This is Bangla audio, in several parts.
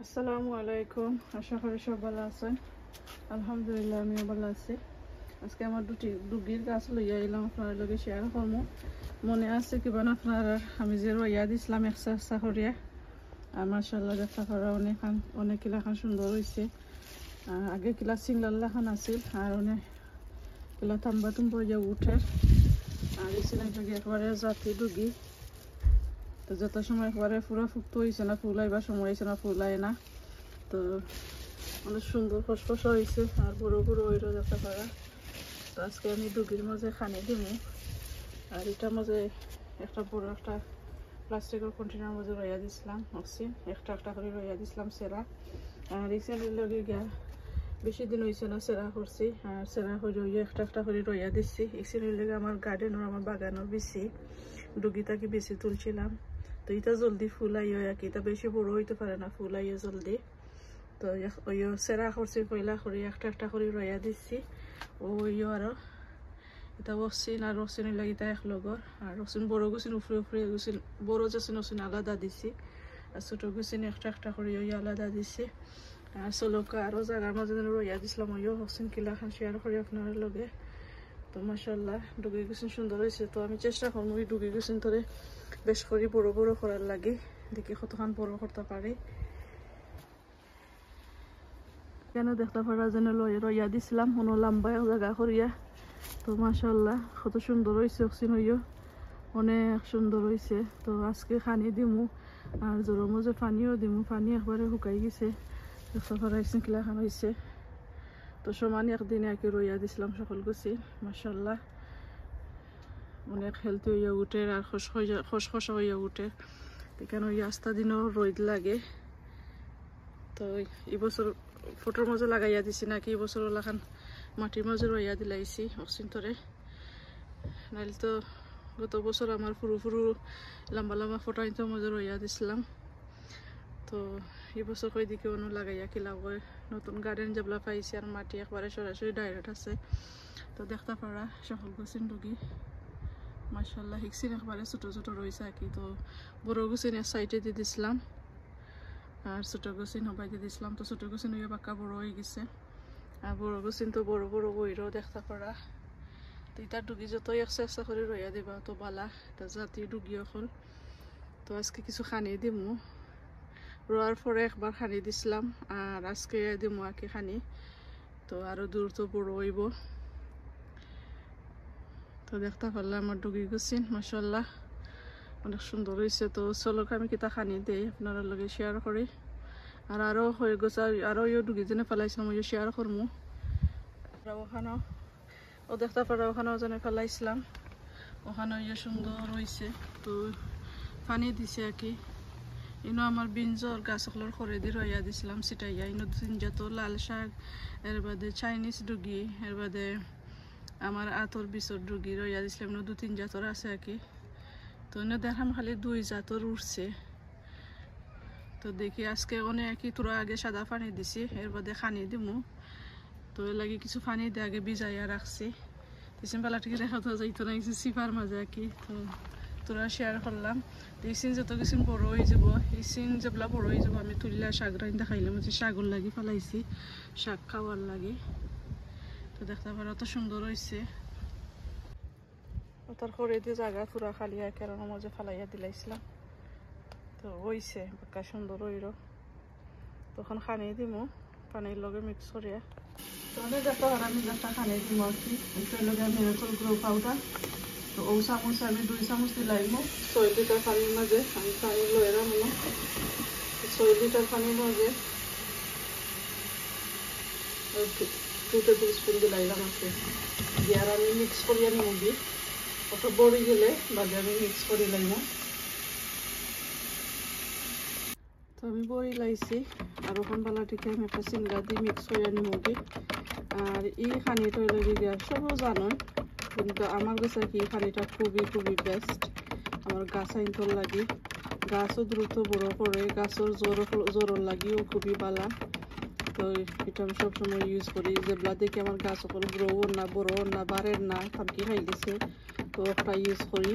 আসসালামু আলাইকুম। আশা করি সব ভালো আছেন। আলহামদুলিল্লাহ আমিও ভালো আছি। আজকে আমার ডুগির গাছ লইয়া এলাম আপনার লগে শেয়ার করবো। মনে আছে কিবা আপনার আমি যে রইয়া দিছিলাম একসা করিয়া, আর মাশাআল্লাহ দেখা করা অনেক কিলাখান সুন্দর হয়েছে। আগে কিলা সিংলাল্লাখান আছিল আর অনেক কিলা তাম্বা তুম্বা উঠে আর একবারে জাতি ডুগি। তো যত সময় একবারে পুরা ফুক্ত হয়েছে না, ফুল আইবার সময় হয়েছে না, ফুল আয় না। তো অনেক সুন্দর ফসফস হয়েছে আর বড় বড় হইল দেখতে পারা। তো আজকে আমি ডুগির মাঝে খানি দিব, আর এটার মাঝে একটা বড় একটা প্লাস্টিকের কন্টেনার মাঝে রইয়া দিছিলাম অক্সিজেন একটা একটা করে রইয়া দিছিলাম সেরা। আর রিসেন্টলি লগে গিয়া বেশি দিন হয়েছে না সেরা করছি, আর সেরা হয়ে একটা একটা করে রইয়া দিচ্ছি। এক্সিডেন্ট লেগে আমার গার্ডেনের আমার বাগানের বেশি ডুগিটাকে বেশি তুলছিলাম। তো এটা জলদি ফুল আইয় আর কি, এটা বেশি বড় হইতে পারে না, ফুল আইয় জলদি। তো ওই সেরা করছি পয়লা করে একটা একটা করে রইয়া দিচ্ছি। ওই আরো এটা অক্সিন আর অক্সিনের লাগে এটা এক লগর, আর অক্সিন বড় গুছিন উফরে উফরে গুছিন বড় যাচ্ছেন অক্সিন আলাদা দিছি, আর ছোট গুছিন একটা একটা করে ওই আলাদা দিছি। আর চলকা আরও জায়গার মাঝে রইয়া দিছিলাম ওই অক্সিন কিলা খান শেয়ার করি আপনার লগে। তো মাশাআল্লাহ ডুগি গুছিন সুন্দর হয়েছে। তো আমি চেষ্টা করবো ওই ডুগি গুছিন ধরে বেশ করে বড় বড় করার লাগে, দেখি কতক্ষণ বড় করতে পারি। কেন দেখতে পারা যেন রইয়া দিছিলাম কোনো লম্বা জায়গা করিয়া। তো মাশাআল্লাহ কত সুন্দর হয়েছে, অক্সিন হইও অনেক সুন্দর হয়েছে। তো আজকে খানি দিমু আর জোরের মধ্যে পানিও দিমু, পানি একবারে শুকাই গেছে দেখতে পারাইছেন কিলা খান হয়েছে। তো সমান একদিনে আর কি রইয়া দিছিলাম সকল গুছি। মাশাআল্লাহ অনেক হেলদি হইয়া উঠে আর খসখস হইয়া উঠে, এখানে ওই আস্তা দিনও রোদ লাগে। তো এবছর ফটোর মাঝে লাগাইয়া দিছি নাকি এবছর ওলাখান মাটির মাঝে রইয়া দিলাইছি অক্সিন ধরে, নাইলে তো গত বছর আমার ফুরু ফুরু লম্বা লম্বা ফটো আনতে মাঝে রইয়া দিছিলাম। তো এবছর কই দিকে অন্য লাগাইয়া কিলা হয়, নতুন গার্ডেন যেগুলা পাইছি আর মাটি একবারে সরাসরি ডাইরেক্ট আছে। তো দেখতে পারা সকল গুছিন ডুগি মাশাআল্লাহ হিকসিন একবারে ছোট ছোট রয়েছে আর কি। তো বড় গুছিন এক সাইডে দিয়ে দিছিলাম আর ছোট গুছিন হবাই দিয়ে দিছিলাম। তো ছোট গুছিন হইয়া বাক্কা বড় হয়ে গেছে, আর বড় গুছিন তো বড় বড় বইরও দেখতে পারা। তো এটা ডুগি যতই একসা করে রইয়া দিবা তো বালা, এটা জাতি ডুগি এখন। তো আজকে কিছু খানি দিমু, রোয়ার পরে একবার খানি দিছিলাম আর আজকে দিমু আর কি খানি। তো আরো দূর তো বড় হইব। তো দেখতে পারলাম আমার ডুগি গুছিন মাশাআল্লাহ অনেক সুন্দর হয়েছে। তো চলো আমি কিতা খানি দেই আপনারা লগে শেয়ার করি। আর আরো হয়ে গেছে, আরো ডুগি যেনে ফেলাইছিলাম ওই শেয়ার করবো। ওখানেও ও দেখতে পারা ওখানেও যেন ফেলাইছিলাম, ওখানে সুন্দর হয়েছে। তো পানি দিছে আর কি। ইনো আমার বিনজর গাছগুলোর করে দিয়ে রইয়া দিছিলাম সিটাইয়া। ইনো যত লাল শাক, এর বাদে চাইনিজ ডুগি, এর বাদে আমার আতর বিচর ডুগি রইয়া দিছিলাম। ইনো 2-3 জাতর আছে আর কি। তো ইনো দেখাম খালি 2 জাতর উঠছে। তো দেখি আজকে অনেক কি তোরা আগে সাদা পানি দিছি, এর বাদে খানি দিমু। তো এর লাগে কিছু পানি দিয়ে আগে ভিজাইয়া রাখছি, তিন বেলা থেকে দেখা তো যাইতো না কিছু সিফার মাঝে আর কি। তো তোরা শেয়ার করলাম। তো এই সিন যত কিছু বড় হয়ে যাব, এই সিন যেগুলা বড় হয়ে যাব আমি তুলিলা শাক রাইন দেখাইলাম যে শাকর লাগি ফেলাইছি, শাক খাওয়ার লাগে। তো দেখতে পারো অত সুন্দর হয়েছে। তার করে দিয়ে জায়গা পুরা খালি কেরানোর মাঝে ফেলাইয়া দিলাইছিলাম। তো হয়েছে বাক্কা সুন্দর হইল। তখন খানি দিমু পানির লগে মিক্স করিয়া। তো অনেক দেখতে পারা আমি একটা খানি দিমু আর কি। এটার লগে আমি গ্রো পাউডার, তো ও চামচ আমি 2 চামচ দিলাইম 6 লিটার পানির মাঝে। আমি পানি লয়ে রাখবো 6 লিটার পানির মাঝে 2 টেবিল স্পুন দিলাইলাম আর কি। দিয়ে আর আমি মিক্স করিয়া নিব দি অত বড়ি গেলে বাদে আমি মিক্স করি লাইম। তো আমি বড়ি লাইছি আর ওখান বালাটিকে আমি একটা সিঙ্গা দিয়ে মিক্স করিয়া নিব দি। আর এই খানিটা লেগে গিয়া সবও জানেন, কিন্তু আমার কাছে কি খানিটা খুবই খুবই বেস্ট। আমার গাছ আইনতর লাগি, গাছও দ্রুত বড় করে, গাছের জ্বরের লাগিও খুবই ভালো। তো এটা আমি সবসময় ইউজ করি, যেগুলা দেখি আমার গাছ সকল গ্রো না বড় না বাড়ের না থামকি খাই গেছে, তো একটা ইউজ করি।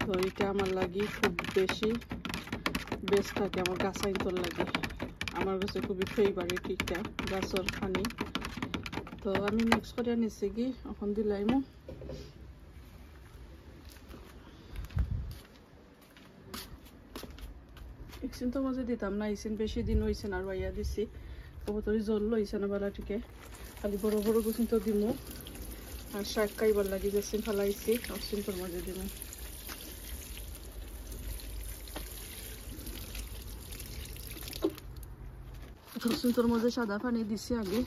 তো এটা আমার লাগি খুব বেশি বেস্ট থাকে আমার গাছ আইনতর লাগে। আমার কাছে খুবই ফেভারিট এটা গাছের পানি। তো আমি মিক্স করে নিচ্ছি কি এখন দিলাইমু ইকসিন তো মাঝে দিতাম না, ইসিন বেশি দিন হয়েছে না, বাইয়া দিছি কবতরি জল লইছে না বেলাটিকে, খালি বড় বড় গুছিন তো দিমু। আর শাক খাইবার লাগি যেসিন ফেলাইছি অসিন তোর মাঝে দিমু। তোর মধ্যে সাদা পানি দিছি আগে,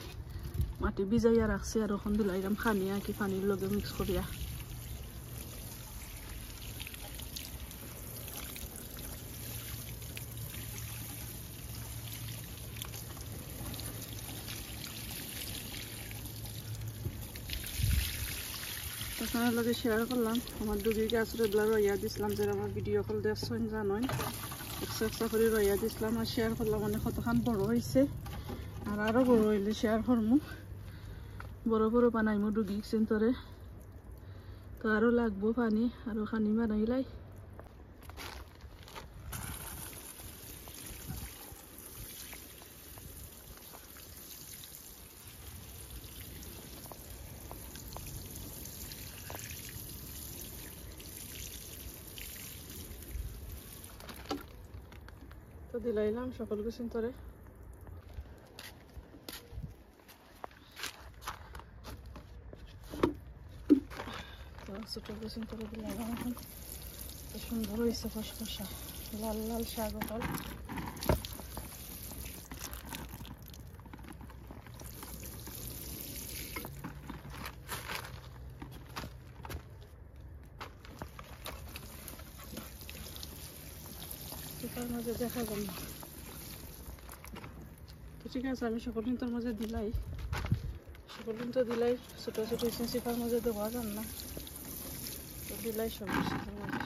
মাটি ভিজাইয়া রাখছি আর এখন দিলাইলাম খানিয়া কি পানির লগে মিক্স করিয়া। আপনার লগে শেয়ার করলাম আমার ডুগির গাছের এগুলা রইয়া দিছিলাম, যে আমার ভিডিও কল দেখছেন জানেন, একটা করে রইয়া দিছিলাম আর শেয়ার করলাম। অনেক কতখান বড় হয়েছে আর আরো বড় হইলে শেয়ার করমু, বড় বড় বানাইমু ডুগি চিন্তরে। তো আরো লাগবো পানি, আরো খানি বানাইলাই। তো দিলাইলাম সকলকে চিন্তরে। তো ছোট চিন্তরে দিলাইলাম। এখন সুন্দর হয়েছে খসখসা লাল লাল শাক ফল। তার মাঝে দেখা গেল না। তো ঠিক আছে, আমি সকল দিন মাঝে দিলাই, সকল দিন তো দিলাই, ছোট ছোট সিপার মাঝে দেওয়া যান না, তো দিলাই সব সিপার মাঝে।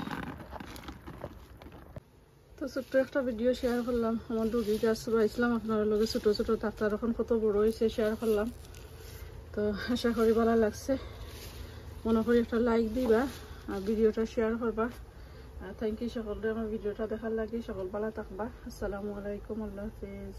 তো ছোট্ট একটা ভিডিও শেয়ার করলাম, আমার ডুগি গাছ রয়েছিলাম আপনার লগে ছোট ছোট ডাক্তার এখন কত বড় হয়েছে শেয়ার করলাম। তো আশা করি ভালো লাগছে, মনে করি একটা লাইক দিবা আর ভিডিওটা শেয়ার করবা। থ্যাংক ইউ সকলকে আমার ভিডিওটা দেখার লাগে। সকল ভালো থাকবা। আসসালামু আলাইকুম, আল্লাহ হাফেজ।